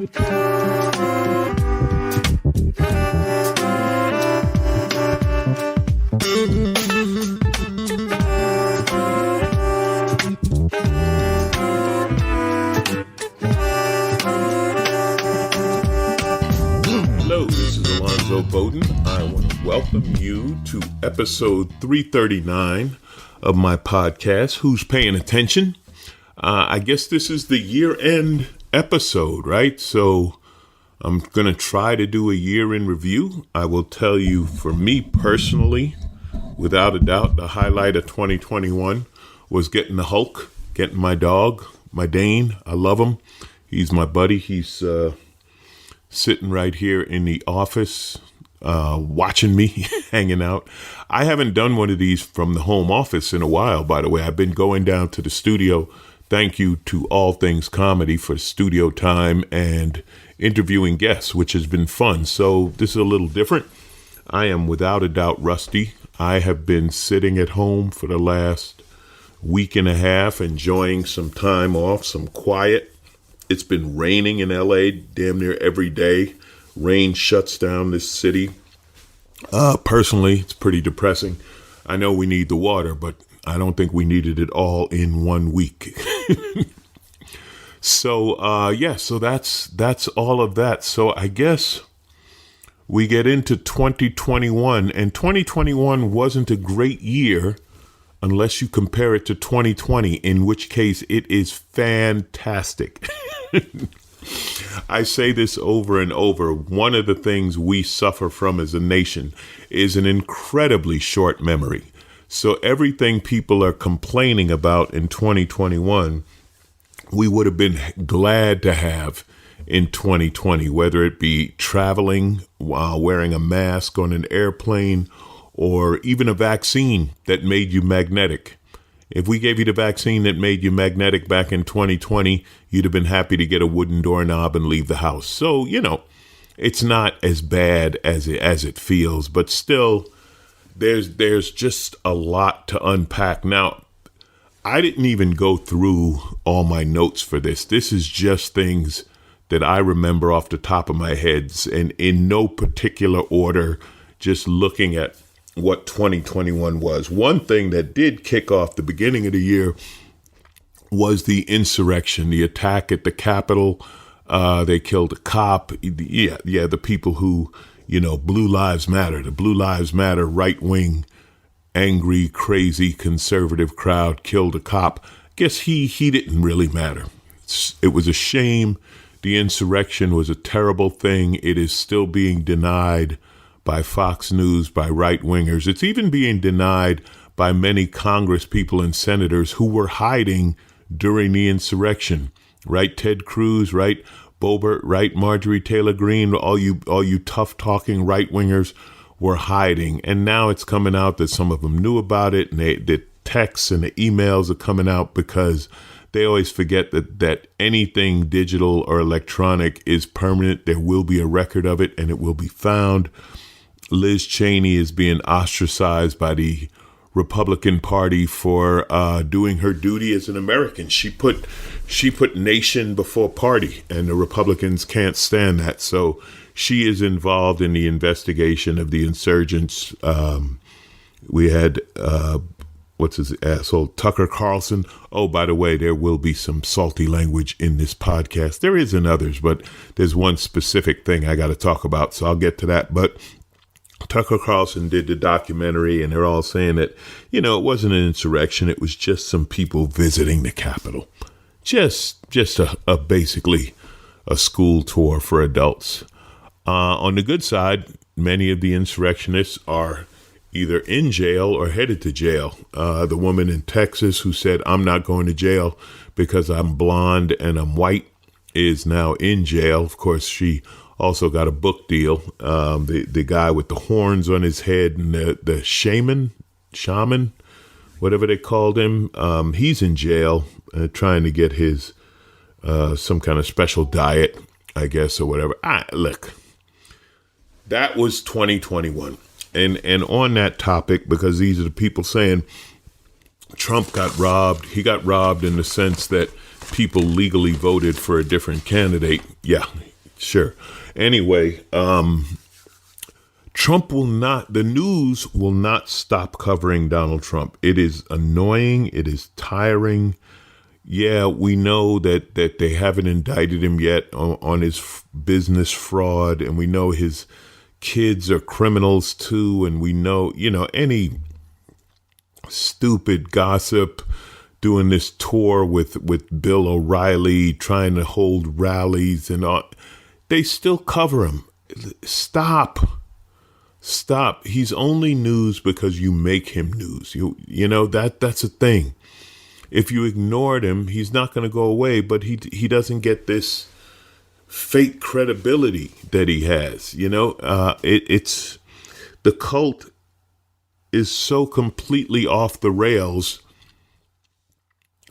Hello, this is Alonzo Bodden. I want to welcome you to episode 339 of my podcast, Who's Paying Attention? I guess this is the year-end episode, right? So I'm going to try to do a year in review. I will tell you, for me personally, without a doubt, the highlight of 2021 was getting the Hulk, getting my dog, my Dane. I love him. He's my buddy. He's sitting right here in the office, watching me, hanging out. I haven't done one of these from the home office in a while, by the way. I've been going down to the studio. Thank you to All Things Comedy for studio time and interviewing guests, which has been fun. So this is a little different. I am without a doubt rusty. I have been sitting at home for the last week and a half, enjoying some time off, some quiet. It's been raining in LA damn near every day. Rain shuts down this city. Personally, it's pretty depressing. I know we need the water, but I don't think we needed it all in 1 week. So that's all of that. So I guess we get into 2021, and 2021 wasn't a great year unless you compare it to 2020, in which case it is fantastic. I say this over and over. One of the things we suffer from as a nation is an incredibly short memory. So everything people are complaining about in 2021, we would have been glad to have in 2020, whether it be traveling while wearing a mask on an airplane or even a vaccine that made you magnetic. If we gave you the vaccine that made you magnetic back in 2020, you'd have been happy to get a wooden doorknob and leave the house. So, it's not as bad as it feels, but still, there's just a lot to unpack. Now, I didn't even go through all my notes for this. This is just things that I remember off the top of my head, and in no particular order, just looking at what 2021 was. One thing that did kick off the beginning of the year was the insurrection, the attack at the Capitol. They killed a cop. The people who, Blue Lives Matter, the Blue Lives Matter right-wing, angry, crazy, conservative crowd killed a cop. Guess he didn't really matter. It was a shame. The insurrection was a terrible thing. It is still being denied by Fox News, by right-wingers. It's even being denied by many Congress people and senators who were hiding during the insurrection. Right, Ted Cruz, right, Boebert, right, Marjorie Taylor Greene, all you tough-talking right-wingers were hiding. And now it's coming out that some of them knew about it, and the texts and the emails are coming out because they always forget that anything digital or electronic is permanent. There will be a record of it, and it will be found. Liz Cheney is being ostracized by the Republican Party for doing her duty as an American. She put nation before party, and the Republicans can't stand that. So she is involved in the investigation of the insurgents. We had what's his asshole, Tucker Carlson. Oh, by the way, there will be some salty language in this podcast. There is in others, but there's one specific thing I got to talk about, so I'll get to that. But Tucker Carlson did the documentary, and they're all saying that, it wasn't an insurrection. It was just some people visiting the Capitol. Just a basically a school tour for adults. On the good side, many of the insurrectionists are either in jail or headed to jail. The woman in Texas who said, "I'm not going to jail because I'm blonde and I'm white," is now in jail. Of course, she also got a book deal. The guy with the horns on his head and the shaman, whatever they called him, he's in jail trying to get his some kind of special diet, I guess, or whatever. Look, that was 2021. And on that topic, because these are the people saying Trump got robbed. He got robbed in the sense that people legally voted for a different candidate. Yeah, Sure. Anyway, the news will not stop covering Donald Trump. It is annoying. It is tiring. Yeah, we know that they haven't indicted him yet on his business fraud, and we know his kids are criminals too, and we know, any stupid gossip doing this tour with Bill O'Reilly, trying to hold rallies and all, they still cover him. Stop. He's only news because you make him news. That's a thing. If you ignored him, he's not going to go away, but he doesn't get this fake credibility that he has. It's the cult is so completely off the rails.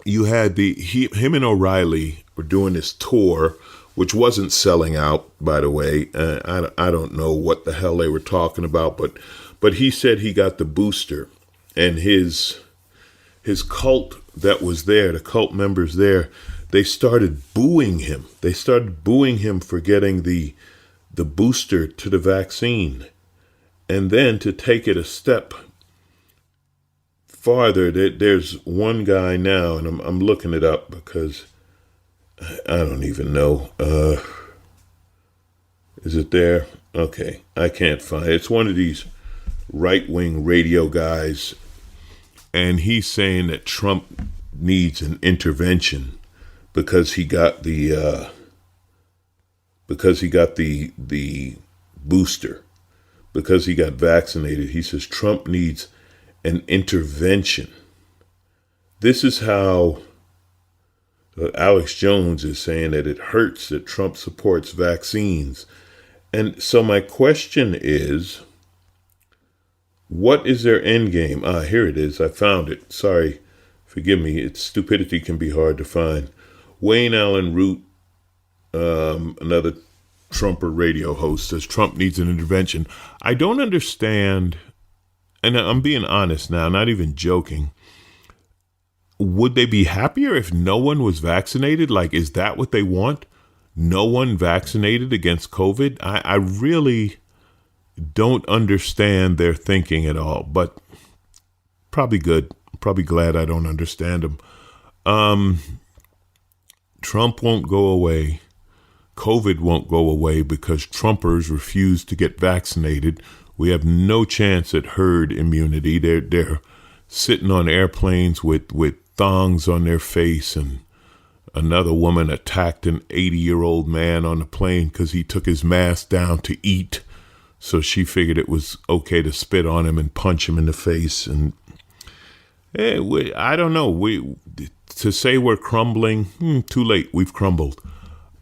You had him and O'Reilly were doing this tour, which wasn't selling out, by the way. I don't know what the hell they were talking about, but he said he got the booster, and his cult that was there, the cult members there, they started booing him. They started booing him for getting the booster to the vaccine. And then to take it a step farther, there's one guy now, and I'm looking it up because I don't even know. Is it there? Okay, I can't find it. It's one of these right-wing radio guys, and he's saying that Trump needs an intervention because he got the booster, because he got vaccinated. He says Trump needs an intervention. This is how Alex Jones is saying that it hurts that Trump supports vaccines. And so my question is, what is their end game? Here it is. I found it. Sorry. Forgive me. Stupidity can be hard to find. Wayne Allen Root, another Trumper radio host, says Trump needs an intervention. I don't understand, and I'm being honest now, not even joking. Would they be happier if no one was vaccinated? Like, is that what they want? No one vaccinated against COVID? I really don't understand their thinking at all, but probably good. Probably glad I don't understand them. Trump won't go away. COVID won't go away because Trumpers refuse to get vaccinated. We have no chance at herd immunity. They're sitting on airplanes with thongs on their face, and another woman attacked an 80-year-old man on the plane because he took his mask down to eat. So she figured it was okay to spit on him and punch him in the face. And I don't know. To say we're crumbling, too late. We've crumbled.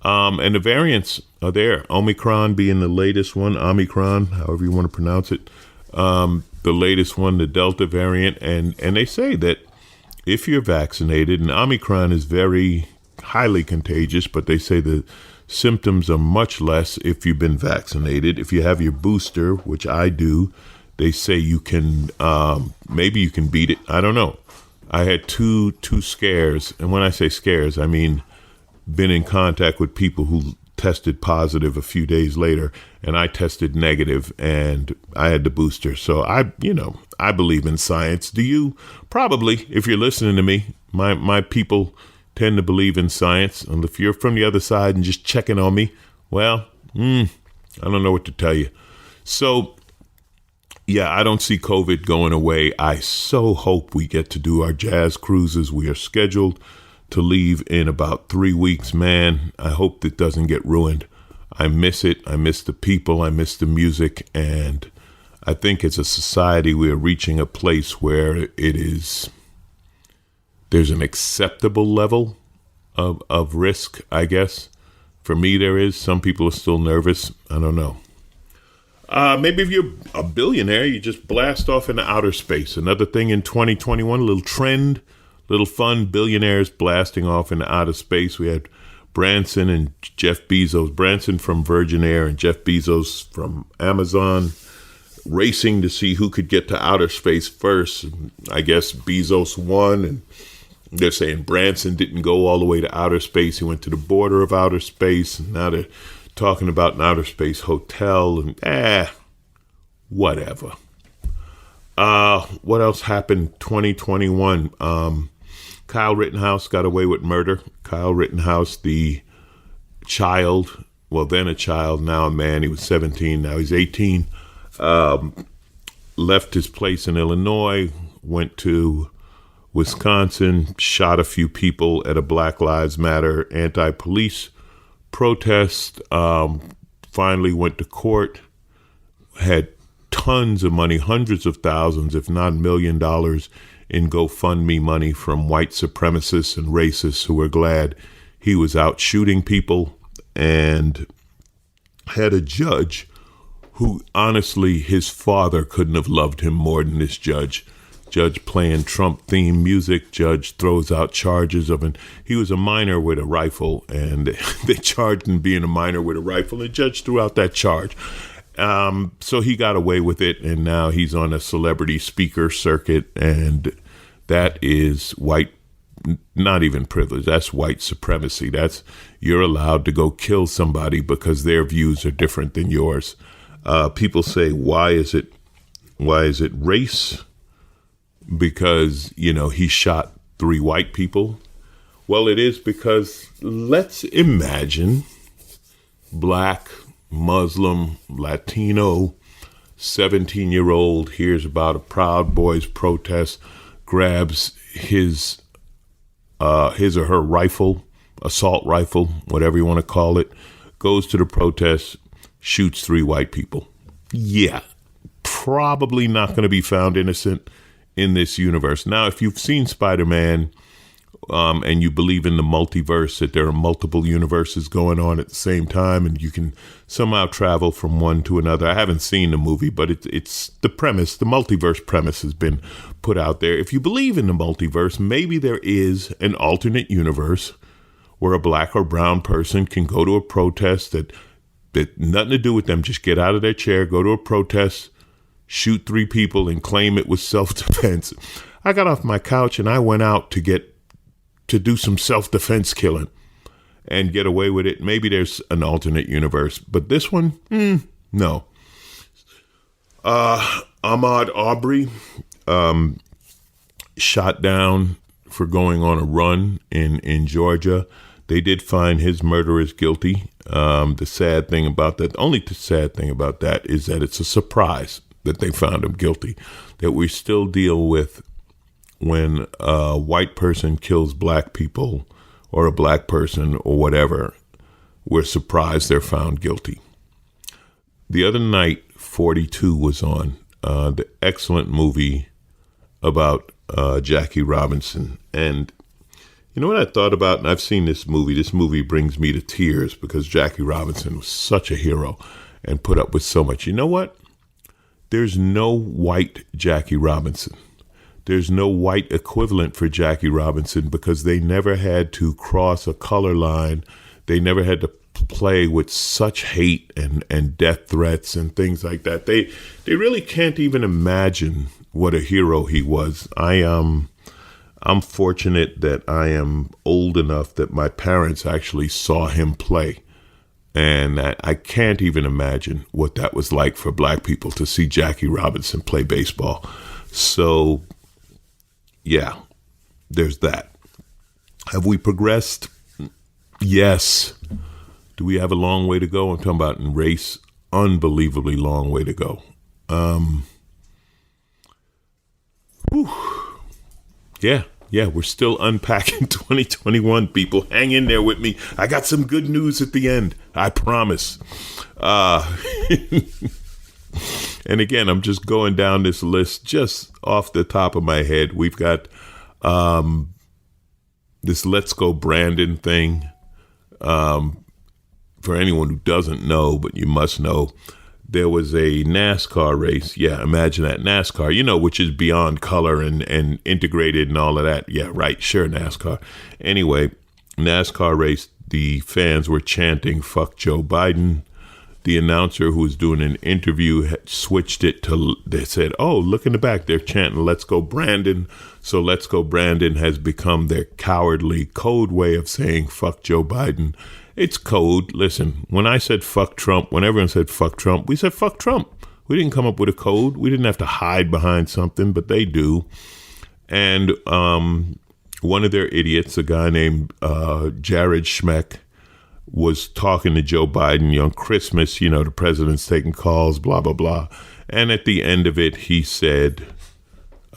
And the variants are there. Omicron being the latest one. Omicron, however you want to pronounce it. The latest one, the Delta variant. And they say that if you're vaccinated, and Omicron is very highly contagious, but they say the symptoms are much less if you've been vaccinated. If you have your booster, which I do, they say you can, maybe you can beat it. I don't know. I had two scares. And when I say scares, I mean been in contact with people who tested positive a few days later, and I tested negative, and I had the booster. So I believe in science. Do you? Probably, if you're listening to me. My people tend to believe in science. And if you're from the other side and just checking on me, well, I don't know what to tell you. So, yeah, I don't see COVID going away. I so hope we get to do our jazz cruises. We are scheduled to leave in about 3 weeks. Man, I hope it doesn't get ruined. I miss it. I miss the people. I miss the music. And I think as a society, we are reaching a place where there's an acceptable level of risk, I guess. For me, there is. Some people are still nervous. I don't know. Maybe if you're a billionaire, you just blast off into outer space. Another thing in 2021, a little trend, little fun, billionaires blasting off into outer space. We had Branson and Jeff Bezos, Branson from Virgin Air and Jeff Bezos from Amazon, racing to see who could get to outer space first. And I guess Bezos won, and they're saying Branson didn't go all the way to outer space. He went to the border of outer space, and now they're talking about an outer space hotel and whatever. What else happened 2021? Kyle Rittenhouse got away with murder. Kyle Rittenhouse, the child, well, then a child, now a man. He was 17, now he's 18. Left his place in Illinois, went to Wisconsin, shot a few people at a Black Lives Matter anti-police protest, finally went to court, had tons of money, hundreds of thousands, if not $1 million in GoFundMe money from white supremacists and racists who were glad he was out shooting people, and had a judge who, honestly, his father couldn't have loved him more than this judge. Judge playing Trump-themed music. Judge throws out charges of he was a minor with a rifle, and they charged him being a minor with a rifle. The judge threw out that charge. So he got away with it, and now he's on a celebrity speaker circuit, and that is white, not even privilege, that's white supremacy. That's, you're allowed to go kill somebody because their views are different than yours. People say, why is it race? Because, he shot 3 white people. Well, it is because, let's imagine, Black, Muslim, Latino, 17-year-old hears about a Proud Boys protest, grabs his or her rifle, assault rifle, whatever you want to call it, goes to the protest, shoots 3 white people. Yeah, probably not going to be found innocent in this universe. Now, if you've seen Spider-Man, and you believe in the multiverse, that there are multiple universes going on at the same time, and you can somehow travel from one to another. I haven't seen the movie, but it's the premise, the multiverse premise has been put out there. If you believe in the multiverse, maybe there is an alternate universe where a black or brown person can go to a protest that nothing to do with them, just get out of their chair, go to a protest, shoot 3 people, and claim it was self-defense. I got off my couch and I went out to do some self-defense killing and get away with it. Maybe there's an alternate universe, but this one, no. Ahmaud Arbery, shot down for going on a run in Georgia. They did find his murderers guilty. The sad thing about that, the only sad thing about that is that it's a surprise that they found him guilty, that we still deal with when a white person kills black people or a black person or whatever, we're surprised they're found guilty. The other night, 42 was on, the excellent movie about Jackie Robinson. And you know what I thought about? And I've seen this movie. This movie brings me to tears because Jackie Robinson was such a hero and put up with so much. You know what? There's no white Jackie Robinson. There's no white equivalent for Jackie Robinson because they never had to cross a color line. They never had to play with such hate and death threats and things like that. They really can't even imagine what a hero he was. I'm fortunate that I am old enough that my parents actually saw him play. And I can't even imagine what that was like for black people to see Jackie Robinson play baseball. So, yeah, there's that. Have we progressed? Yes. Do we have a long way to go? I'm talking about in race, unbelievably long way to go. Yeah, we're still unpacking 2021, people. Hang in there with me. I got some good news at the end. I promise. And again, I'm just going down this list just off the top of my head. We've got this Let's Go Brandon thing. For anyone who doesn't know, but you must know, there was a NASCAR race. Yeah, imagine that. NASCAR, which is beyond color and integrated and all of that. Yeah, right. Sure, NASCAR. Anyway, NASCAR race, the fans were chanting, "Fuck Joe Biden." the announcer who was doing an interview had switched it to, they said, oh, look in the back, they're chanting, let's go Brandon. So let's go Brandon has become their cowardly code way of saying fuck Joe Biden. It's code. Listen, when I said fuck Trump, when everyone said fuck Trump, we said fuck Trump. We didn't come up with a code. We didn't have to hide behind something, but they do. And one of their idiots, a guy named Jared Schmeck, was talking to Joe Biden on Christmas, the president's taking calls, blah, blah, blah. And at the end of it, he said,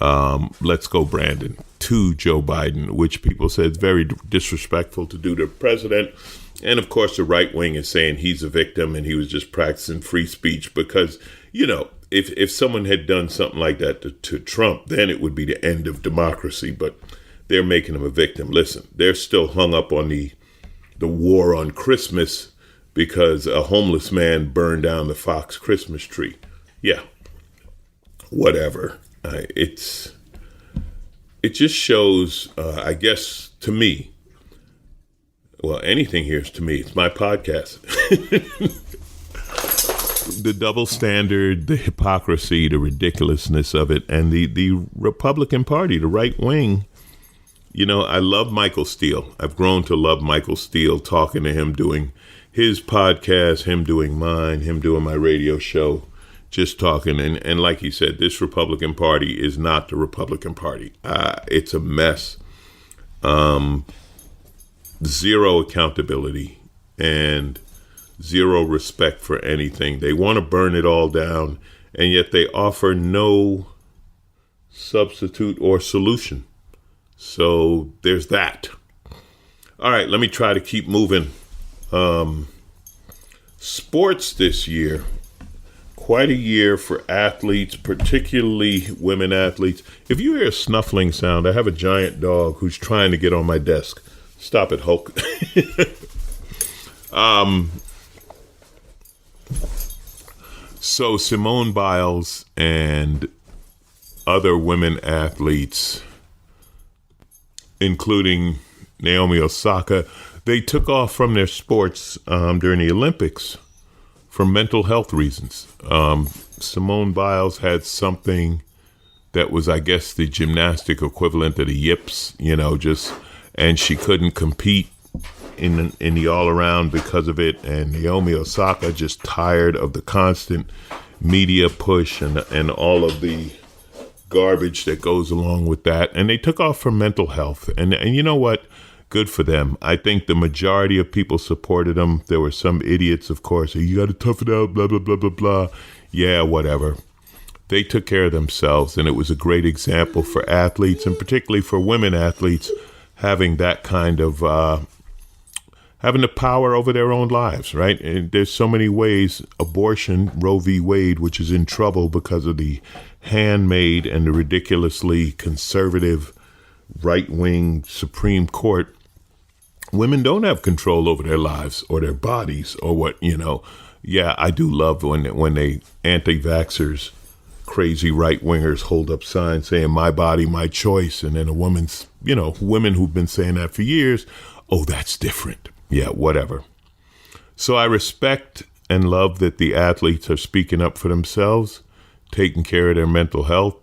let's go Brandon to Joe Biden, which people said is very disrespectful to do to the president. And of course, the right wing is saying he's a victim and he was just practicing free speech because, if someone had done something like that to Trump, then it would be the end of democracy. But they're making him a victim. Listen, they're still hung up on the war on Christmas because a homeless man burned down the Fox Christmas tree. Yeah, whatever. It just shows, I guess, to me, well, anything here is to me. It's my podcast. The double standard, the hypocrisy, the ridiculousness of it, and the Republican Party, the right wing. I love Michael Steele. I've grown to love Michael Steele, talking to him, doing his podcast, him doing mine, him doing my radio show, just talking. And like he said, this Republican Party is not the Republican Party. It's a mess. Zero accountability and zero respect for anything. They want to burn it all down, and yet they offer no substitute or solution. So there's that. All right, let me try to keep moving. Sports this year, quite a year for athletes, particularly women athletes. If you hear a snuffling sound, I have a giant dog who's trying to get on my desk. Stop it, Hulk. So Simone Biles and other women athletes, including Naomi Osaka, they took off from their sports during the Olympics for mental health reasons. Simone Biles had something that was, I guess, the gymnastic equivalent of the yips, and she couldn't compete in the all-around because of it. And Naomi Osaka just tired of the constant media push and all of the garbage that goes along with that. And they took off for mental health. And you know what? Good for them. I think the majority of people supported them. There were some idiots, of course. You got to tough it out, blah, blah, blah, blah, blah. Yeah, whatever. They took care of themselves. And it was a great example for athletes, and particularly for women athletes, having that kind of having the power over their own lives, right? And there's so many ways. Abortion, Roe v. Wade, which is in trouble because of the handmade and the ridiculously conservative right-wing Supreme Court. Women don't have control over their lives or their bodies or what, Yeah, I do love when they anti-vaxxers, crazy right-wingers hold up signs saying my body, my choice. And then a woman's, women who've been saying that for years, oh, that's different. Yeah, whatever. So I respect and love that the athletes are speaking up for themselves, taking care of their mental health.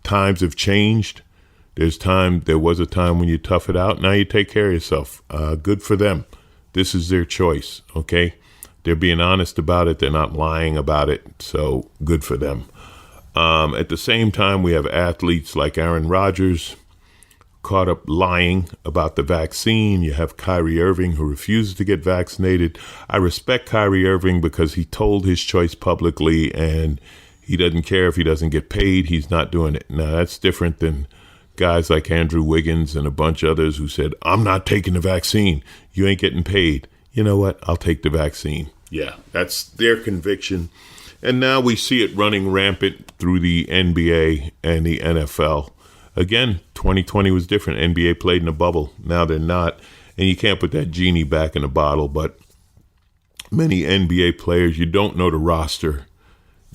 Times have changed. There was a time when you tough it out. Now you take care of yourself. Good for them. This is their choice, okay? They're being honest about it. They're not lying about it. So good for them. At the same time, we have athletes like Aaron Rodgers caught up lying about the vaccine. You have Kyrie Irving, who refuses to get vaccinated. I respect Kyrie Irving because he told his choice publicly, and he doesn't care if he doesn't get paid. He's not doing it. Now, that's different than guys like Andrew Wiggins and a bunch of others who said, I'm not taking the vaccine. You ain't getting paid. You know what? I'll take the vaccine. Yeah, that's their conviction. And now we see it running rampant through the NBA and the NFL. Again, 2020 was different. NBA played in a bubble. Now they're not. And you can't put that genie back in the bottle. But many NBA players, you don't know the roster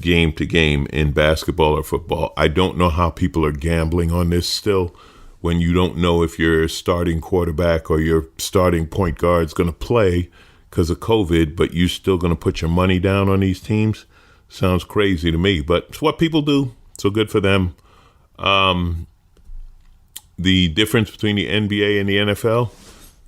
game to game in basketball or football. I don't know how people are gambling on this still when you don't know if your starting quarterback or your starting point guard is going to play because of COVID, but you're still going to put your money down on these teams? Sounds crazy to me, but it's what people do. So good for them. The difference between the NBA and the NFL,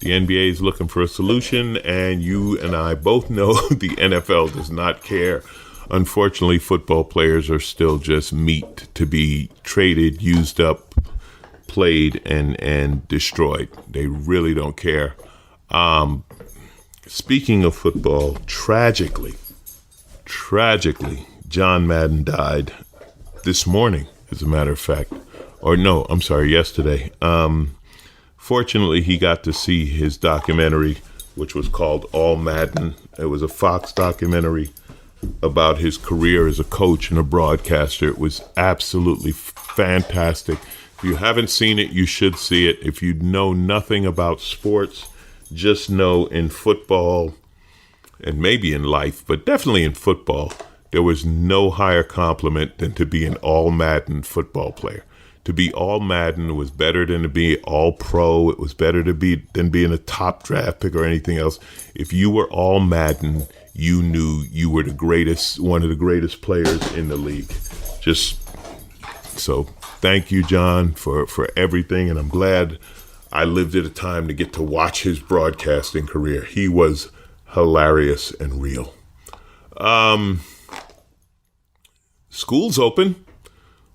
the NBA is looking for a solution, and you and I both know the NFL does not care. Unfortunately, football players are still just meat to be traded, used up, played, and destroyed. They really don't care. Speaking of football, tragically, John Madden died this morning, as a matter of fact. Or no, I'm sorry, yesterday. Fortunately, he got to see his documentary, which was called All Madden. It was a Fox documentary about his career as a coach and a broadcaster. It was absolutely fantastic. If you haven't seen it, you should see it. If you know nothing about sports, just know in football, and maybe in life, but definitely in football, there was no higher compliment than to be an all Madden football player. To be all Madden was better than to be all pro. It was better than being a top draft pick or anything else. If you were all Madden, you knew you were the greatest, one of the greatest players in the league. Just so thank you, John, for everything. And I'm glad I lived at a time to get to watch his broadcasting career. He was hilarious and real. School's open,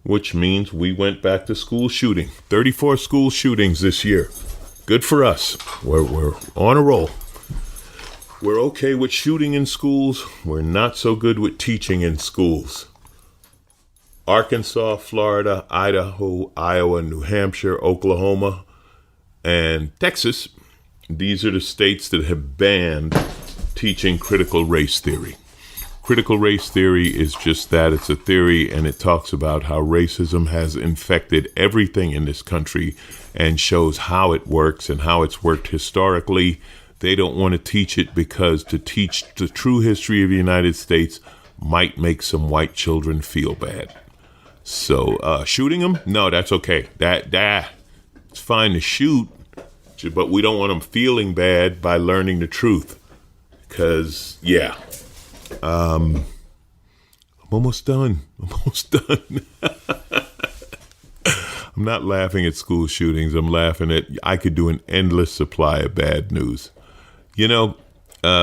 which means we went back to school shooting. 34 school shootings this year. Good for us. We're on a roll. We're okay with shooting in schools. We're not so good with teaching in schools. Arkansas, Florida, Idaho, Iowa, New Hampshire, Oklahoma, and Texas. These are the states that have banned teaching critical race theory. Critical race theory is just that. It's a theory, and it talks about how racism has infected everything in this country and shows how it works and how it's worked historically. They don't want to teach it because to teach the true history of the United States might make some white children feel bad. So shooting them? No, that's okay. That it's fine to shoot, but we don't want them feeling bad by learning the truth. Because, yeah. I'm almost done. I'm not laughing at school shootings. I'm laughing at, I could do an endless supply of bad news. You know,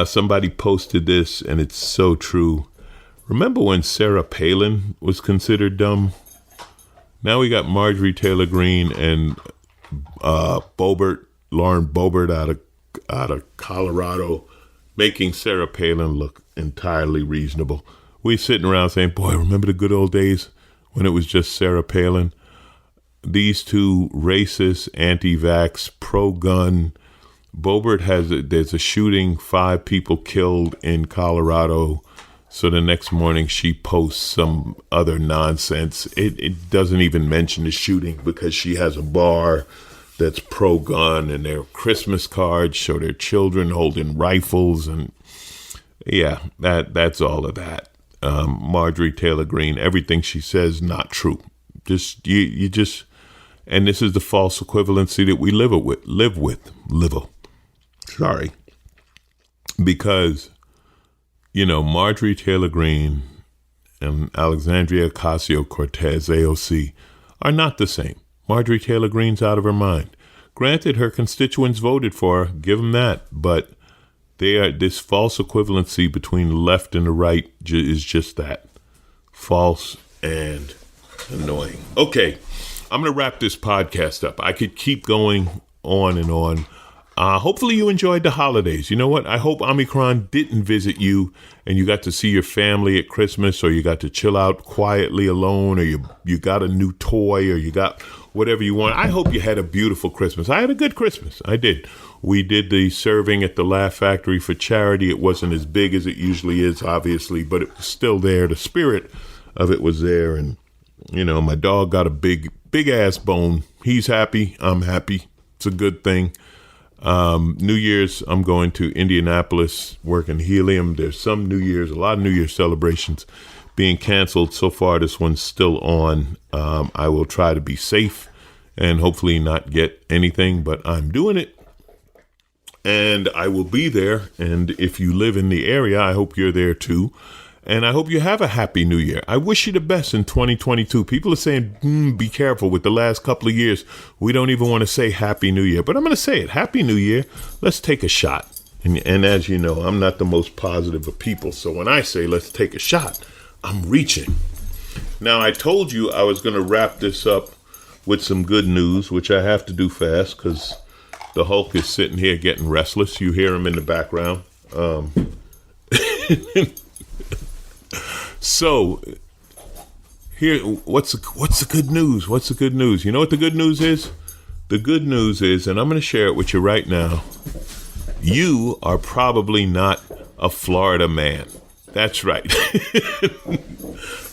somebody posted this, and it's so true. Remember when Sarah Palin was considered dumb? Now we got Marjorie Taylor Greene and Lauren Boebert out of Colorado, making Sarah Palin look entirely reasonable. We sitting around saying, boy, remember the good old days when it was just Sarah Palin? These two racist, anti-vax, pro-gun. Boebert there's a shooting, 5 people killed in Colorado. So the next morning she posts some other nonsense. It doesn't even mention the shooting because she has a bar that's pro-gun, and their Christmas cards show their children holding rifles, and yeah, that's all of that. Marjorie Taylor Greene, everything she says not true. And this is the false equivalency that we live with. Sorry, because Marjorie Taylor Greene and Alexandria Ocasio-Cortez, AOC, are not the same. Marjorie Taylor Greene's out of her mind. Granted, her constituents voted for her, give them that, but this false equivalency between the left and the right is just that. False and annoying. Okay, I'm going to wrap this podcast up. I could keep going on and on. Hopefully you enjoyed the holidays. You know what? I hope Omicron didn't visit you and you got to see your family at Christmas, or you got to chill out quietly alone, or you got a new toy, or you got whatever you want. I hope you had a beautiful Christmas. I had a good Christmas. I did. We did the serving at the Laugh Factory for charity. It wasn't as big as it usually is, obviously, but it was still there. The spirit of it was there. And, my dog got a big ass bone. He's happy. I'm happy. It's a good thing. New Year's, I'm going to Indianapolis, working helium. There's a lot of New Year's celebrations being canceled. So far, this one's still on. I will try to be safe and hopefully not get anything, but I'm doing it. And I will be there. And if you live in the area, I hope you're there too. And I hope you have a happy new year. I wish you the best in 2022. People are saying, be careful. With the last couple of years, we don't even want to say happy new year. But I'm going to say it. Happy new year. Let's take a shot. And as you know, I'm not the most positive of people. So when I say let's take a shot, I'm reaching. Now, I told you I was going to wrap this up with some good news, which I have to do fast because the Hulk is sitting here getting restless. You hear him in the background. So here, what's the good news? What's the good news? You know what the good news is? The good news is, and I'm going to share it with you right now. You are probably not a Florida man. That's right.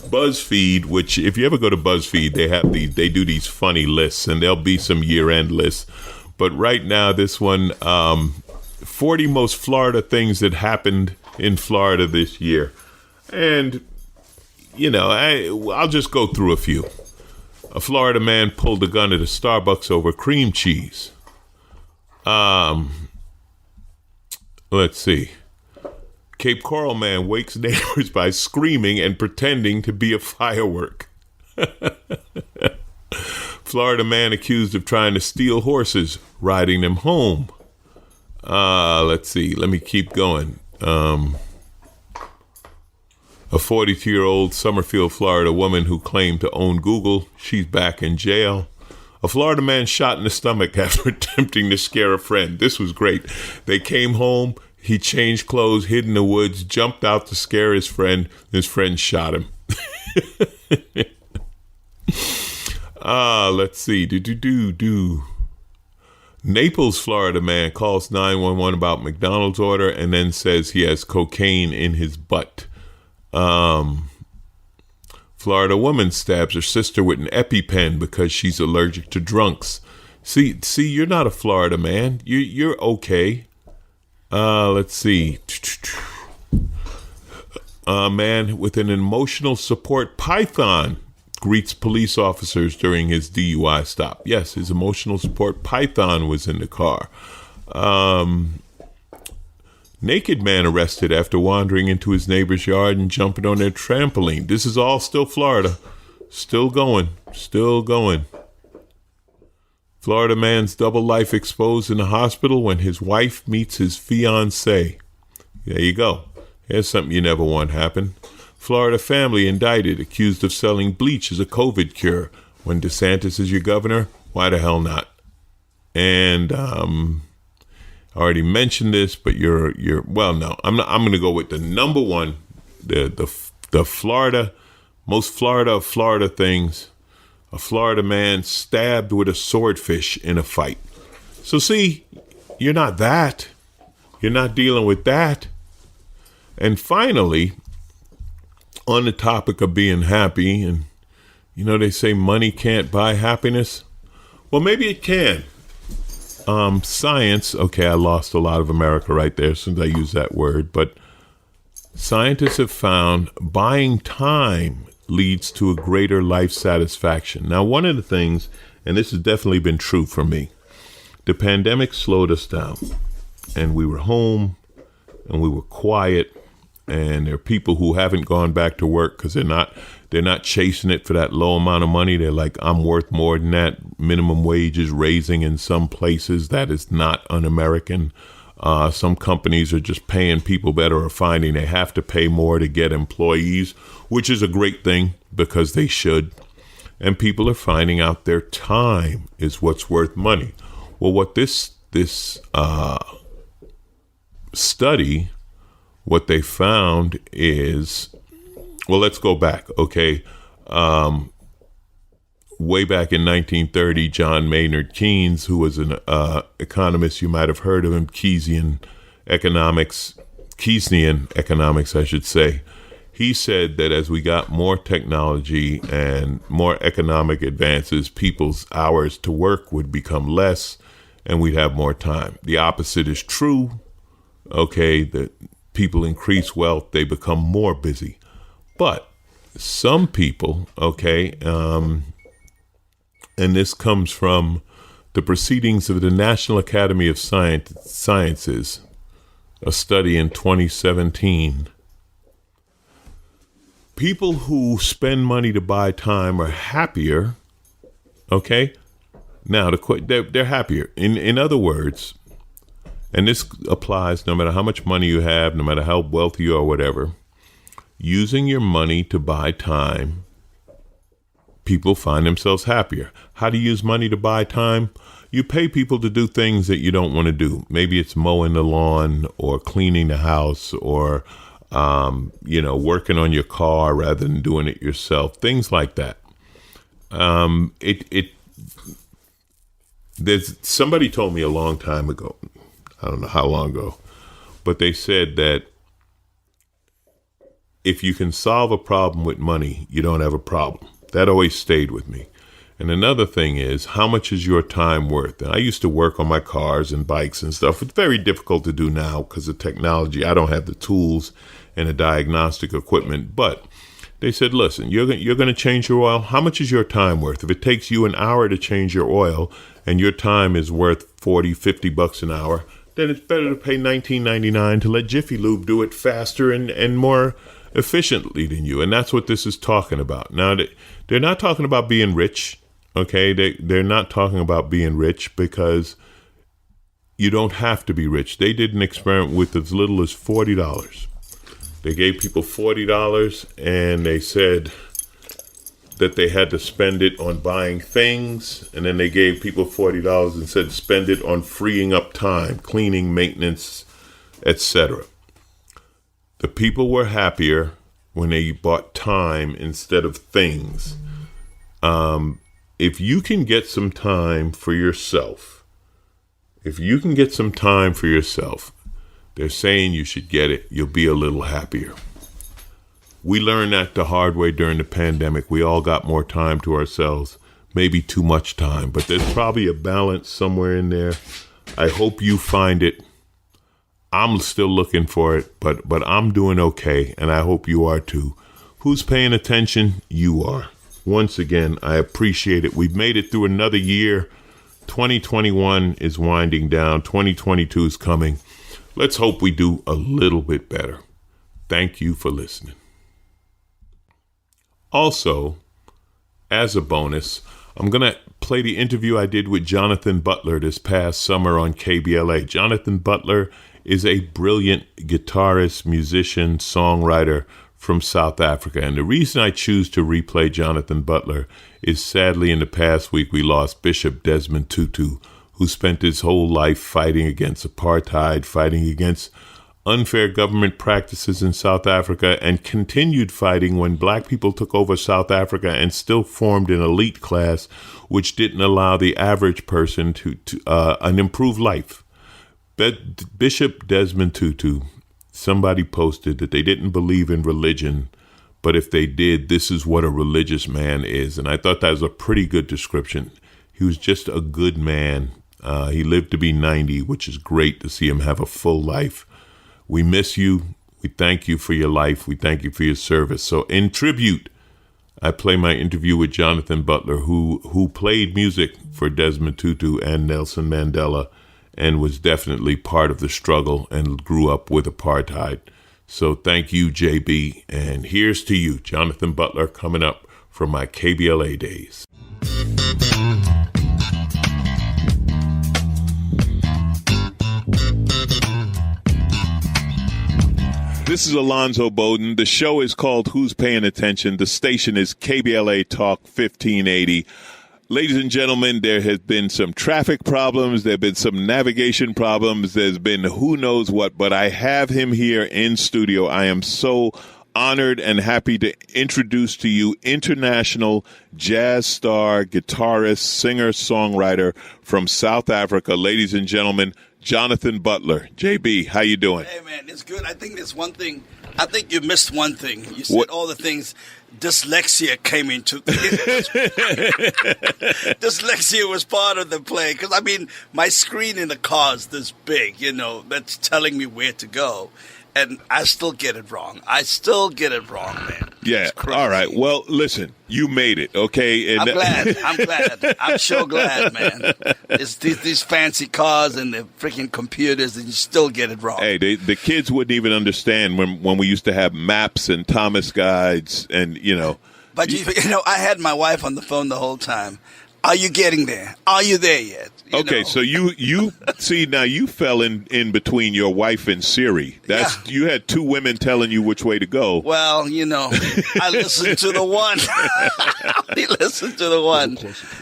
BuzzFeed, which if you ever go to BuzzFeed, they do these funny lists, and there'll be some year-end lists. But right now, this one, 40 most Florida things that happened in Florida this year. And, you know, I'll just go through a few. A Florida man pulled a gun at a Starbucks over cream cheese. Let's see. Cape Coral man wakes neighbors by screaming and pretending to be a firework. Florida man accused of trying to steal horses, riding them home. Let's see. Let me keep going. A 42-year-old Summerfield, Florida woman who claimed to own Google, she's back in jail. A Florida man shot in the stomach after attempting to scare a friend. This was great. They came home, he changed clothes, hid in the woods, jumped out to scare his friend. His friend shot him. Let's see. Naples, Florida man calls 911 about McDonald's order and then says he has cocaine in his butt. Florida woman stabs her sister with an EpiPen because she's allergic to drunks. See, you're not a Florida man. You're okay. Let's see. A man with an emotional support python greets police officers during his DUI stop. Yes, his emotional support python was in the car. Naked man arrested after wandering into his neighbor's yard and jumping on their trampoline. This is all still Florida. Still going. Florida man's double life exposed in the hospital when his wife meets his fiancé. There you go. Here's something you never want happen. Florida family indicted, accused of selling bleach as a COVID cure. When DeSantis is your governor, why the hell not? And I already mentioned this, but well, no, I'm going to go with the number one, the Florida, most Florida of Florida things. A Florida man stabbed with a swordfish in a fight. So see, you're not that. You're not dealing with that. And finally, on the topic of being happy, and you know, they say money can't buy happiness. Well, maybe it can. Science, okay, I lost a lot of America right there as soon as I used that word, but scientists have found buying time leads to a greater life satisfaction. Now, one of the things, and this has definitely been true for me, the pandemic slowed us down, and we were home, and we were quiet, and there are people who haven't gone back to work because they're not chasing it for that low amount of money. They're like, I'm worth more than that. Minimum wage is raising in some places. That is not un-American. Some companies are just paying people better or finding they have to pay more to get employees, which is a great thing because they should. And people are finding out their time is what's worth money. Well, what this study, what they found is, well, let's go back. Okay. Way back in 1930, John Maynard Keynes, who was an economist, you might have heard of him, Keynesian economics, I should say. He said that as we got more technology and more economic advances, people's hours to work would become less and we'd have more time. The opposite is true. Okay, that people increase wealth, they become more busy. But some people, okay, and this comes from the Proceedings of the National Academy of Sciences, a study in 2017. People who spend money to buy time are happier, okay? Now, they're happier. In other words, and this applies no matter how much money you have, no matter how wealthy you are, whatever, using your money to buy time, people find themselves happier. How do you use money to buy time? You pay people to do things that you don't want to do. Maybe it's mowing the lawn or cleaning the house or working on your car rather than doing it yourself. Things like that. There's somebody told me a long time ago, I don't know how long ago, but they said that if you can solve a problem with money, you don't have a problem. That always stayed with me. And another thing is, how much is your time worth? And I used to work on my cars and bikes and stuff. It's very difficult to do now because of technology. I don't have the tools and the diagnostic equipment. But they said, listen, you're going to change your oil. How much is your time worth? If it takes you an hour to change your oil and your time is worth $40-$50 an hour, then it's better to pay $19.99 to let Jiffy Lube do it faster and more efficiently than you. And that's what this is talking about. Now, they're not talking about being rich. Okay, they're not talking about being rich because you don't have to be rich. They did an experiment with as little as $40. They gave people $40 and they said that they had to spend it on buying things. And then they gave people $40 and said spend it on freeing up time, cleaning, maintenance, etc. The people were happier when they bought time instead of things. If you can get some time for yourself, they're saying you should get it. You'll be a little happier. We learned that the hard way during the pandemic. We all got more time to ourselves, maybe too much time, but there's probably a balance somewhere in there. I hope you find it. I'm still looking for it, but I'm doing okay, and I hope you are too. Who's paying attention? You are. Once again, I appreciate it. We've made it through another year. 2021 is winding down. 2022 is coming. Let's hope we do a little bit better. Thank you for listening. Also, as a bonus, I'm going to play the interview I did with Jonathan Butler this past summer on KBLA. Jonathan Butler is a brilliant guitarist, musician, songwriter from South Africa. And the reason I choose to replay Jonathan Butler is sadly in the past week we lost Bishop Desmond Tutu, who spent his whole life fighting against apartheid, fighting against unfair government practices in South Africa, and continued fighting when black people took over South Africa and still formed an elite class which didn't allow the average person to an improved life. Bishop Desmond Tutu, somebody posted that they didn't believe in religion, but if they did, this is what a religious man is. And I thought that was a pretty good description. He was just a good man. He lived to be 90, which is great to see him have a full life. We miss you. We thank you for your life. We thank you for your service. So in tribute, I play my interview with Jonathan Butler, who played music for Desmond Tutu and Nelson Mandela, and was definitely part of the struggle and grew up with apartheid. So thank you, JB. And here's to you, Jonathan Butler, coming up from my KBLA days. This is Alonzo Bodden. The show is called Who's Paying Attention? The station is KBLA Talk 1580. Ladies and gentlemen, there has been some traffic problems. There have been some navigation problems. There's been who knows what, but I have him here in studio. I am so honored and happy to introduce to you international jazz star, guitarist, singer, songwriter from South Africa. Ladies and gentlemen, Jonathan Butler. JB, how you doing? Hey, man, it's good. I think there's one thing. I think you missed one thing. You said what? All the things. Dyslexia came into dyslexia was part of the play, because I mean my screen in the car is this big, that's telling me where to go, and I still get it wrong. Man. Yeah. All right. Well, listen, you made it. Okay. And I'm glad. I'm so glad, man. It's these fancy cars and the freaking computers, and you still get it wrong. Hey, the kids wouldn't even understand when we used to have maps and Thomas guides, and But you know, I had my wife on the phone the whole time. Are you getting there? Are you there yet? Okay, so you see now you fell in between your wife and Siri. You had two women telling you which way to go. Well, I listened to the one. He listened to the one.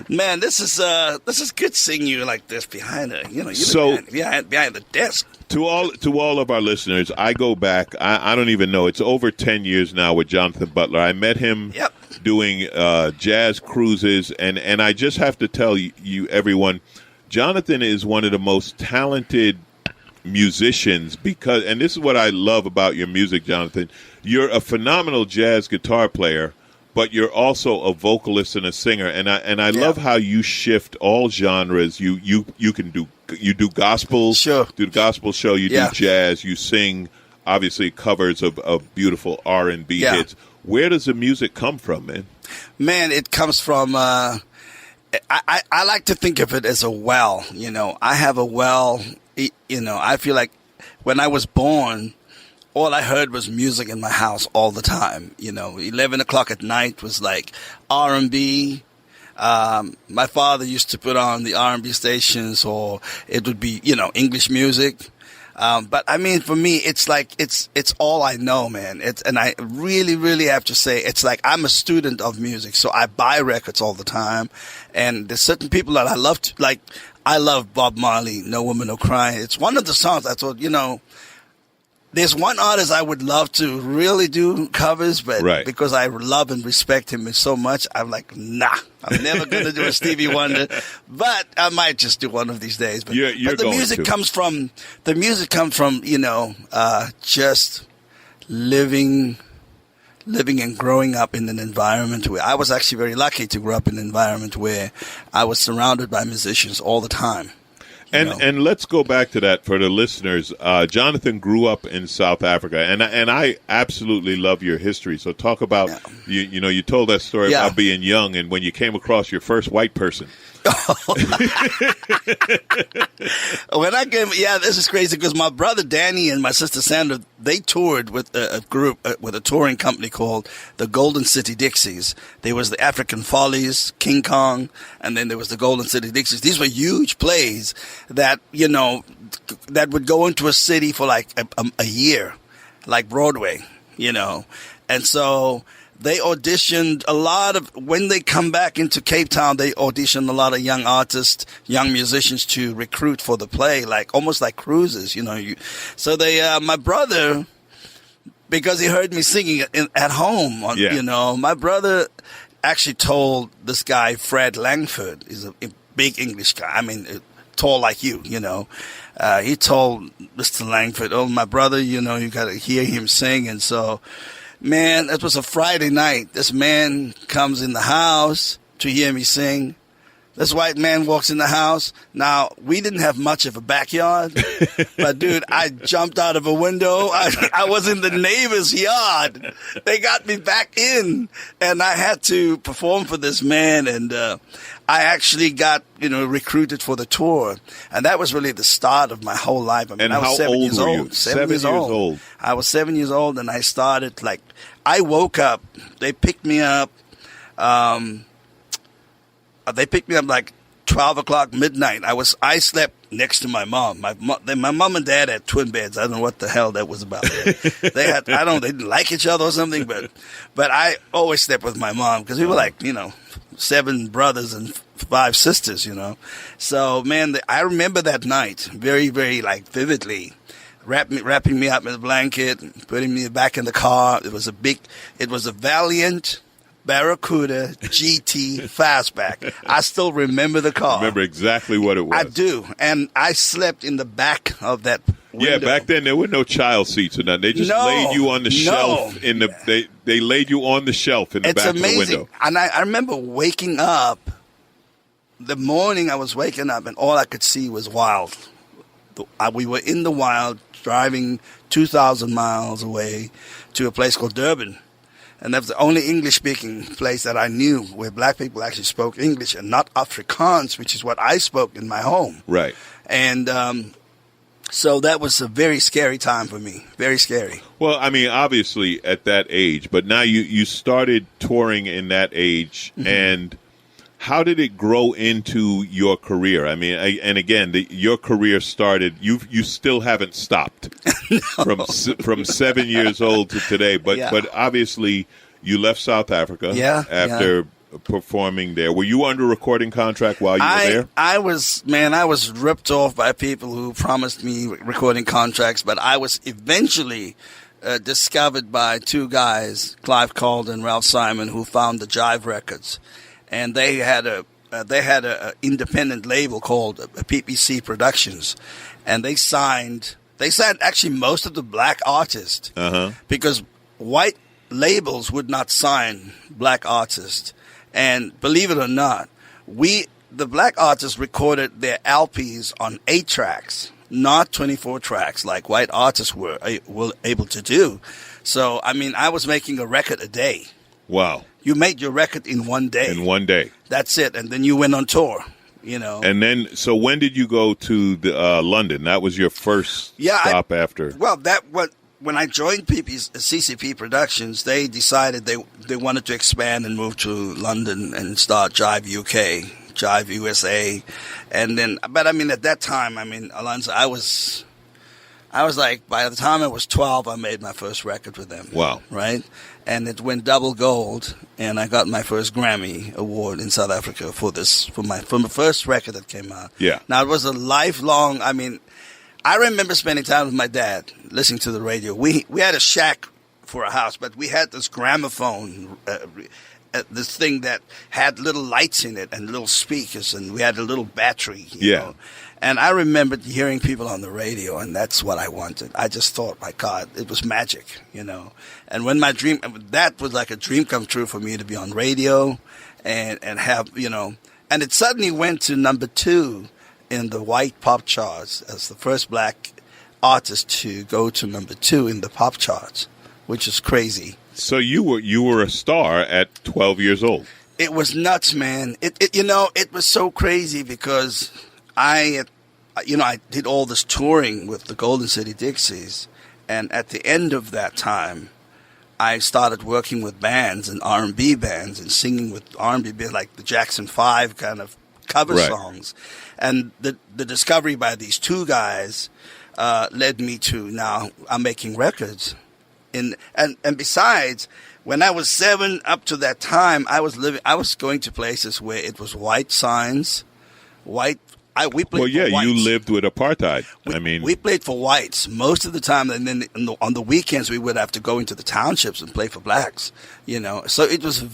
Man, this is good seeing you like this behind her. Behind the desk. To all of our listeners, I go back. I don't even know. It's over 10 years now with Jonathan Butler. I met him doing jazz cruises, and I just have to tell you everyone, Jonathan is one of the most talented musicians and this is what I love about your music, Jonathan. You're a phenomenal jazz guitar player, but you're also a vocalist and a singer, and I love how you shift all genres. You do gospel, sure. Do the gospel show. You do jazz. You sing, obviously, covers of beautiful R&B hits. Where does the music come from, man? Man, it comes from. I like to think of it as a well. I have a well. I feel like when I was born, all I heard was music in my house all the time. 11 o'clock at night was like R&B. My father used to put on the R&B stations, or it would be, English music. But I mean, for me, it's like, it's all I know, man. And I really, really have to say, it's like I'm a student of music. So I buy records all the time. And there's certain people that I love I love Bob Marley, No Woman, No Cry. It's one of the songs I thought, there's one artist I would love to really do covers, but because I love and respect him so much, I'm like, nah, I'm never going to do a Stevie Wonder, but I might just do one of these days. But, but the music comes from, just living and growing up in an environment where I was actually very lucky to grow up in an environment where I was surrounded by musicians all the time. And let's go back to that for the listeners. Jonathan grew up in South Africa, and I absolutely love your history. So talk about you told that story about being young and when you came across your first white person. When I came, this is crazy because my brother Danny and my sister Sandra, they toured with a group, with a touring company called the Golden City Dixies. There was the African Follies, King Kong, and then there was the Golden City Dixies. These were huge plays that, that would go into a city for like a year, like Broadway, and so they auditioned when they come back into Cape Town, they auditioned a lot of young artists, young musicians to recruit for the play, almost like cruises, So my brother, because he heard me singing at home, my brother actually told this guy, Fred Langford, he's a big English guy. I mean, tall like you, he told Mr. Langford, oh, my brother, you got to hear him sing. And so, man, it was a Friday night. This man comes in the house to hear me sing. This white man walks in the house. Now, we didn't have much of a backyard, but dude, I jumped out of a window. I was in the neighbor's yard. They got me back in, and I had to perform for this man, and I actually got, recruited for the tour, and that was really the start of my whole life. I mean, I was 7 years old. 7 years old. I was 7 years old, and I started, I woke up. They picked me up. They picked me up 12 o'clock, midnight. I slept next to my mom. My mom and dad had twin beds. I don't know what the hell that was about. They didn't like each other or something, but I always slept with my mom because we were 7 brothers and 5 sisters, So, man, I remember that night very, very, vividly. Wrapping me up in a blanket, putting me back in the car. It was a Valiant Barracuda GT Fastback. I still remember the car. Remember exactly what it was. I do. And I slept in the back of that window. Yeah, back then there were no child seats or nothing. They just laid you on the shelf they laid you on the shelf in the back of the window. And I remember waking up, the morning I was waking up and all I could see was wild. we were in the wild, driving 2,000 miles away to a place called Durban. And that was the only English-speaking place that I knew where black people actually spoke English and not Afrikaans, which is what I spoke in my home. Right. And so that was a very scary time for me. Very scary. Well, I mean, obviously at that age, but now you started touring in that age, and how did it grow into your career? I mean, and again, your career started. You still haven't stopped from 7 years old to today. But obviously, you left South Africa after performing there. Were you under recording contract while you were there? I was ripped off by people who promised me recording contracts, but I was eventually discovered by two guys, Clive Calder and Ralph Simon, who found the Jive Records. And they had a independent label called PPC Productions, and they signed actually most of the black artists because white labels would not sign black artists. And believe it or not, the black artists recorded their LPs on 8 tracks, not 24 tracks like white artists were able to do. So I mean, I was making a record a day. Wow. You made your record in one day. In one day. That's it. And then you went on tour, you know. And then, so when did you go to London? That was your first stop after. Well, when I joined CCP Productions, they decided they wanted to expand and move to London and start Jive UK, Jive USA. And then, but I mean, at that time, I mean, Alonzo, I was like, by the time I was 12, I made my first record with them. Wow. Right? And it went double gold, and I got my first Grammy award in South Africa for my first record that came out. Yeah. Now, it was a lifelong, I mean, I remember spending time with my dad, listening to the radio. We had a shack for a house, but we had this gramophone, this thing that had little lights in it and little speakers, and we had a little battery, you know. And I remembered hearing people on the radio, and that's what I wanted. I just thought, my God, it was magic, you know. And when that was like a dream come true for me to be on radio and have, you know. And it suddenly went to number 2 in the white pop charts as the first black artist to go to number 2 in the pop charts, which is crazy. So you were a star at 12 years old. It was nuts, man. It was so crazy because I did all this touring with the Golden City Dixies, and at the end of that time, I started working with bands and R&B bands and singing with R&B bands like the Jackson 5 kind of cover songs. And the discovery by these two guys led me to now I'm making records. And besides, when I was 7 up to that time, I was going to places where it was white signs, white. We played for whites. You lived with apartheid. We played for whites most of the time, and then on the weekends we would have to go into the townships and play for blacks. You know, so it was a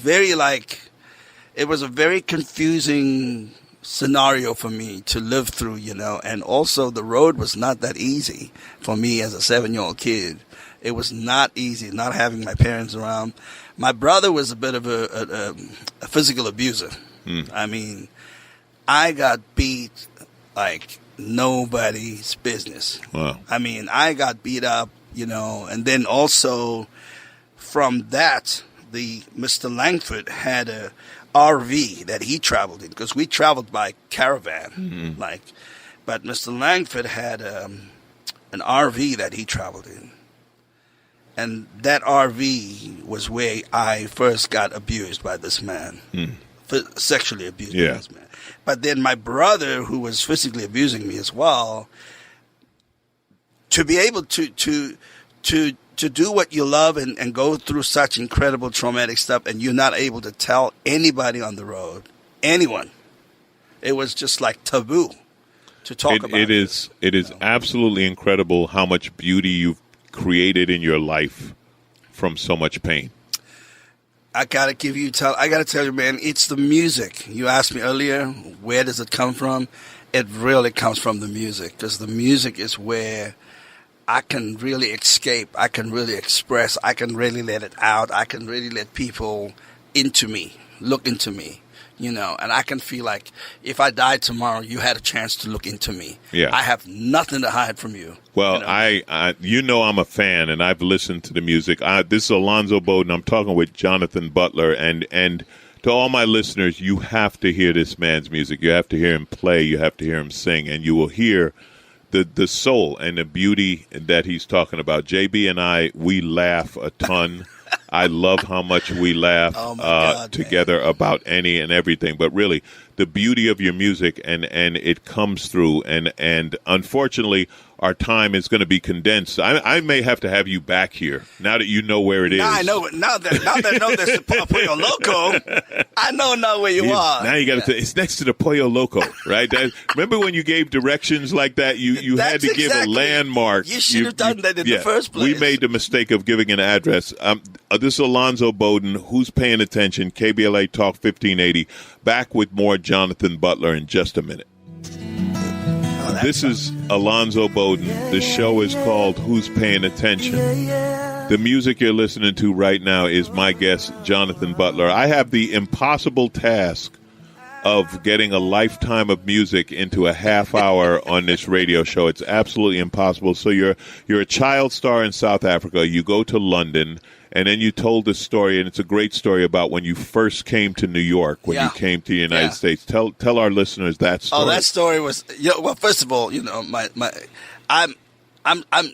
very confusing scenario for me to live through. You know, and also the road was not that easy for me as a 7-year-old kid. It was not easy not having my parents around. My brother was a bit of a physical abuser. I mean, I got beat like nobody's business. Wow. I mean, I got beat up, you know, and then also from that, Mr. Langford had a RV that he traveled in because we traveled by caravan, but Mr. Langford had an RV that he traveled in. And that RV was where I first got abused by this man, sexually abused by this man. But then my brother, who was physically abusing me as well, to be able to do what you love and go through such incredible traumatic stuff, and you're not able to tell anybody on the road, anyone, it was just like taboo to talk about. It is absolutely incredible how much beauty you've created in your life from so much pain. I gotta tell you, man, it's the music. You asked me earlier, where does it come from? It really comes from the music, because the music is where I can really escape. I can really express. I can really let it out. I can really let people into me, look into me. And I can feel like if I died tomorrow, you had a chance to look into me. Yeah. I have nothing to hide from you. Well, I'm a fan, and I've listened to the music. This is Alonzo Bodden. I'm talking with Jonathan Butler, and to all my listeners, you have to hear this man's music. You have to hear him play. You have to hear him sing, and you will hear the soul and the beauty that he's talking about. JB and we laugh a ton. I love how much we laugh together about any and everything. But really, the beauty of your music, and it comes through. And unfortunately, our time is going to be condensed. I may have to have you back here now that you know where it is. I know. Now that I know there's the Pollo Loco, I know now where you are. Now you got to. It's next to the Pollo Loco, right? Remember when you gave directions like that? You had to give a landmark. You should have done that in the first place. We made the mistake of giving an address. This is Alonzo Bodden. Who's paying attention? KBLA Talk 1580. Back with more Jonathan Butler in just a minute. This is Alonzo Bodden. The show is called Who's Paying Attention. The music you're listening to right now is my guest, Jonathan Butler. I have the impossible task of getting a lifetime of music into a half hour on this radio show. It's absolutely impossible. So you're a child star in South Africa. You go to London, and then you told this story, and it's a great story about when you first came to New York, when you came to the United States. Tell our listeners that story. Oh, that story was well. First of all, I'm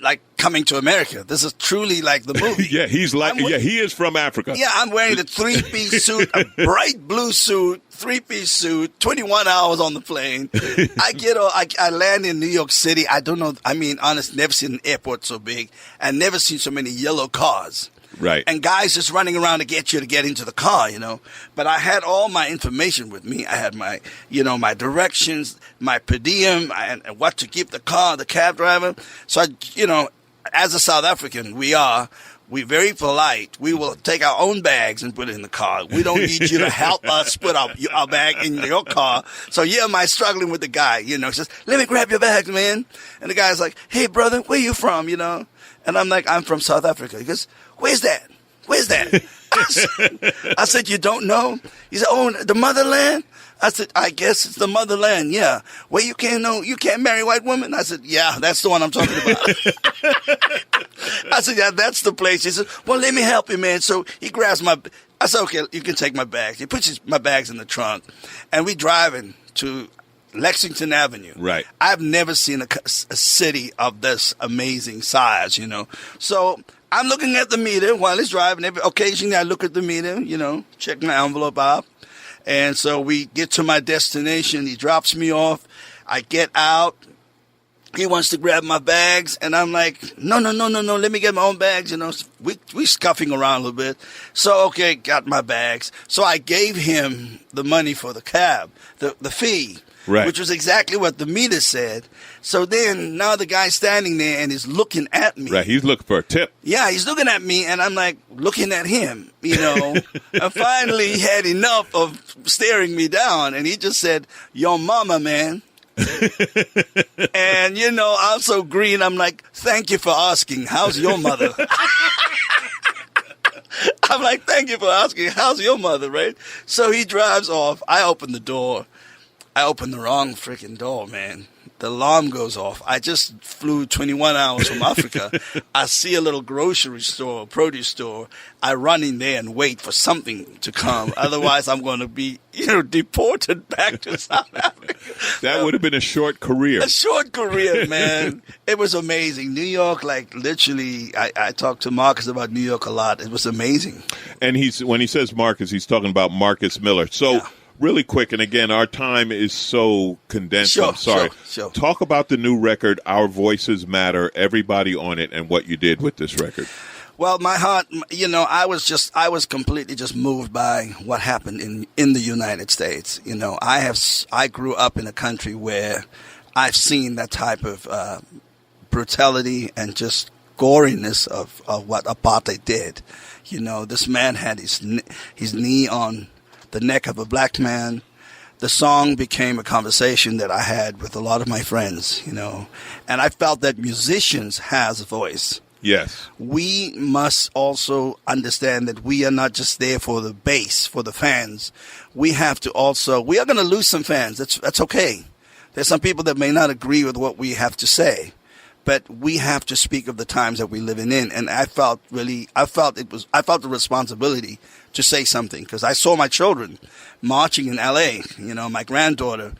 like coming to America. This is truly like the movie. He is from Africa. Yeah, I'm wearing the 3-piece suit, a bright blue suit, 3-piece suit, 21 hours on the plane. I land in New York City. I don't know. I mean, honestly, never seen an airport so big, and never seen so many yellow cars. Right. And guys just running around to get you to get into the car, But I had all my information with me. I had my, my directions, my per diem, and what to keep the cab driver. So, as a South African, we're very polite. We will take our own bags and put it in the car. We don't need you to help us put our bag in your car. So, am I struggling with the guy? He says, let me grab your bags, man. And the guy's like, hey, brother, where you from, And I'm like, I'm from South Africa. He goes, where's that? I said, you don't know? He said, oh, the motherland? I said, I guess it's the motherland, yeah. Well, you can't marry white women? I said, yeah, that's the one I'm talking about. I said, yeah, that's the place. He said, well, let me help you, man. So he grabs I said, okay, you can take my bags. He puts my bags in the trunk, and we driving to Lexington Avenue. Right. I've never seen a city of this amazing size, So I'm looking at the meter while he's driving. Occasionally I look at the meter, check my envelope out. And so we get to my destination. He drops me off. I get out. He wants to grab my bags. And I'm like, no. Let me get my own bags. We scuffing around a little bit. So, okay, got my bags. So I gave him the money for the cab, the fee. Right. Which was exactly what the meter said. So then now the guy's standing there and he's looking at me. Right, he's looking for a tip. Yeah, he's looking at me and I'm like looking at him, And finally he had enough of staring me down and he just said, your mama, man. And, I'm so green. I'm like, thank you for asking. How's your mother? I'm like, thank you for asking. How's your mother, right? So he drives off. I open the door. I opened the wrong freaking door, man. The alarm goes off. I just flew 21 hours from Africa. I see a little grocery store, produce store. I run in there and wait for something to come. Otherwise, I'm going to be, deported back to South Africa. That would have been a short career. A short career, man. It was amazing. New York, like literally, I talked to Marcus about New York a lot. It was amazing. And when he says Marcus, he's talking about Marcus Miller. So. Yeah. Really quick, and again, our time is so condensed. I'm sorry. Sure. Talk about the new record, Our Voices Matter, everybody on it, and what you did with this record. Well, my heart, I was completely just moved by what happened in the United States. I grew up in a country where I've seen that type of brutality and just goriness of what apartheid did. This man had his knee on the neck of a black man. The song became a conversation that I had with a lot of my friends, and I felt that musicians has a voice. Yes. We must also understand that we are not just there for the base, for the fans. We have to also, we are going to lose some fans. That's okay. There's some people that may not agree with what we have to say, but we have to speak of the times that we're living in. And I felt the responsibility to say something, because I saw my children marching in LA. My granddaughter,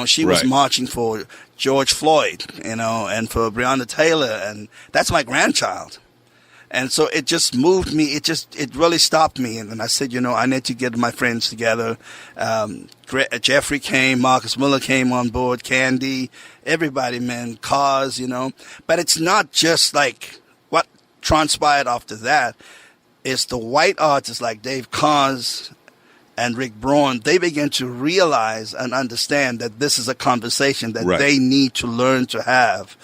she was marching for George Floyd, and for Breonna Taylor, and that's my grandchild. And so it just moved me. It really stopped me. And then I said, I need to get my friends together. Jeffrey came, Marcus Miller came on board, Candy, everybody, man, Cars, But it's not just like what transpired after that. It's the white artists like Dave Cars and Rick Braun. They began to realize and understand that this is a conversation that they need to learn to have.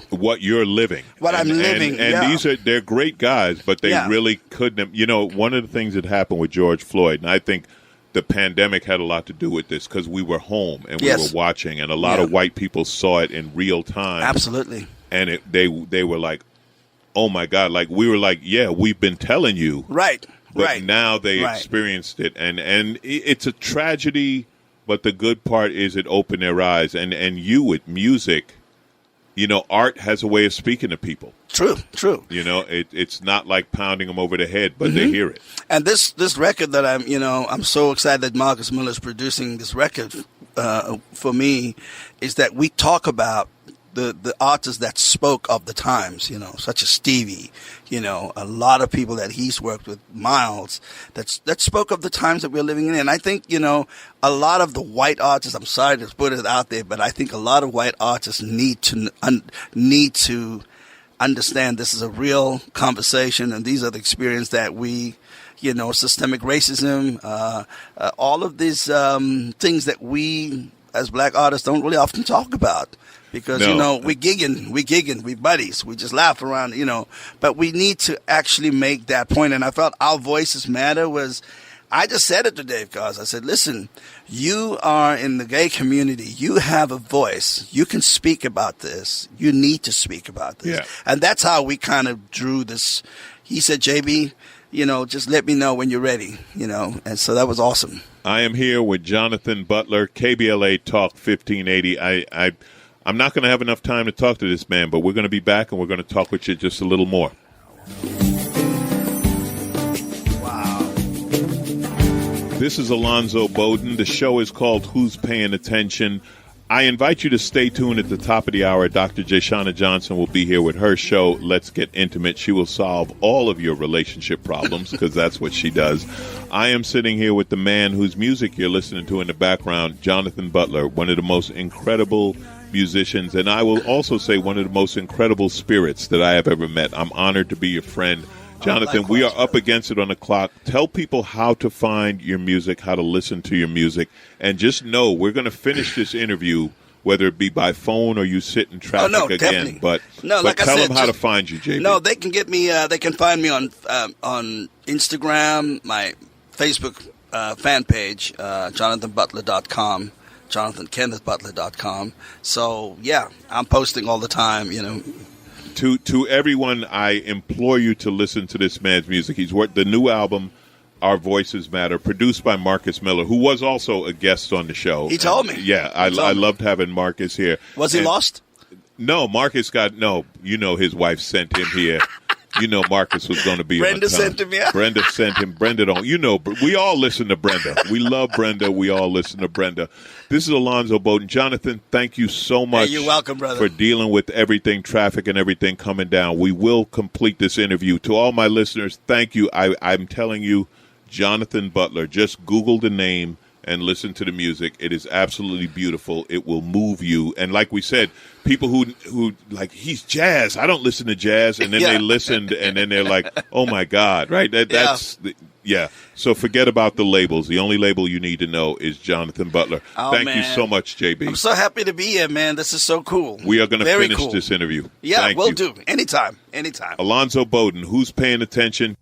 What you're living. I'm living. And they're great guys, but they really couldn't. One of the things that happened with George Floyd, and I think the pandemic had a lot to do with this, because we were home and we were watching, and a lot of white people saw it in real time. Absolutely. And they were like, oh my God, like we were like, yeah, we've been telling you. Right. But now they experienced it, and it's a tragedy, but the good part is it opened their eyes. And you with music, art has a way of speaking to people. True. It's not like pounding them over the head, but they hear it. And this record that I'm so excited that Marcus Miller is producing this record for me, is that we talk about the artists that spoke of the times, such as Stevie, a lot of people that he's worked with, Miles, that spoke of the times that we're living in. And I think, a lot of the white artists, I'm sorry to put it out there, but I think a lot of white artists need to understand this is a real conversation, and these are the experience that we, systemic racism, all of these things that we as black artists don't really often talk about. Because, we gigging, we buddies, we just laugh around, but we need to actually make that point. And I felt Our Voices Matter I just said it to Dave Cars. I said, listen, you are in the gay community. You have a voice. You can speak about this. You need to speak about this. Yeah. And that's how we kind of drew this. He said, JB, just let me know when you're ready, and so that was awesome. I am here with Jonathan Butler, KBLA Talk 1580. I'm not going to have enough time to talk to this man, but we're going to be back and we're going to talk with you just a little more. Wow. This is Alonzo Bodden. The show is called Who's Paying Attention? I invite you to stay tuned at the top of the hour. Dr. Jayshana Johnson will be here with her show, Let's Get Intimate. She will solve all of your relationship problems, because that's what she does. I am sitting here with the man whose music you're listening to in the background, Jonathan Butler, one of the most incredible musicians, and I will also say one of the most incredible spirits that I have ever met. I'm honored to be your friend. Jonathan, we are up against it on the clock. Tell people how to find your music, how to listen to your music, and just know we're going to finish this interview, whether it be by phone or you sit in traffic again. Definitely. But like tell them how to find you, JB. No, they can get me. They can find me on Instagram, my Facebook fan page, JonathanButler.com. JonathanKennethButler.com. So, I'm posting all the time, To everyone, I implore you to listen to this man's music. He's worked the new album, Our Voices Matter, produced by Marcus Miller, who was also a guest on the show. He told me. Yeah, I loved having Marcus here. Was he lost? No, Marcus his wife sent him here. Marcus was going to be Brenda on time. sent him, yeah. Brenda sent him. Brenda don't. We all listen to Brenda. We love Brenda. We all listen to Brenda. This is Alonzo Bodden. Jonathan, thank you so much. Hey, you're welcome, brother. For dealing with everything, traffic and everything coming down. We will complete this interview. To all my listeners, thank you. I'm telling you, Jonathan Butler, just Google the name and listen to the music. It is absolutely beautiful. It will move you. And like we said, people who like, he's jazz. I don't listen to jazz. And then they listened, and then they're like, oh, my God. Right? So forget about the labels. The only label you need to know is Jonathan Butler. Oh, Thank you so much, JB. I'm so happy to be here, man. This is so cool. We are going to finish this interview. Yeah, we'll do. Anytime. Alonzo Bodden, Who's Paying Attention?